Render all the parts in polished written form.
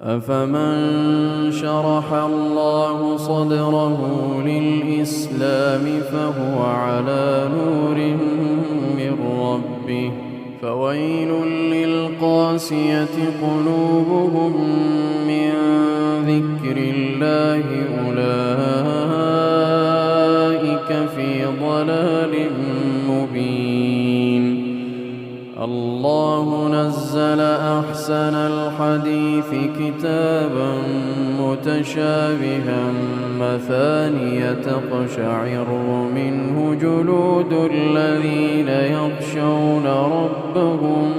أفمن شرح الله صدره للإسلام فهو على نور من ربه فويل للقاسية قلوبهم من ذكر الله أولئك في ضلال مبين. الله نزل أحسن الحديث كتابا متشابها مثانية تقشعر منه جلود الذين يخشون ربهم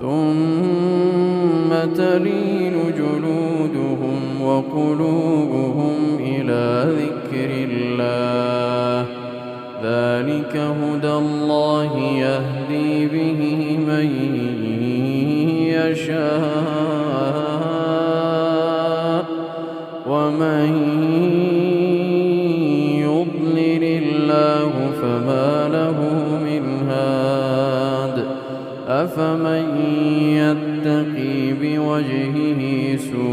ثم تلين جلودهم وقلوبهم إلى ذكر الله ذلك هدى الله يهدي به من يشاء ومن يضلل الله فما له من هاد. أفمن يتقي بوجهه سوء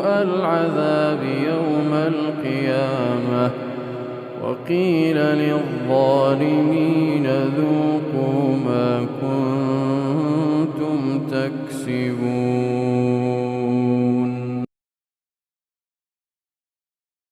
العذاب يوم القيامة وقيل للظالمين ذوقوا ما كنتم تكسبون.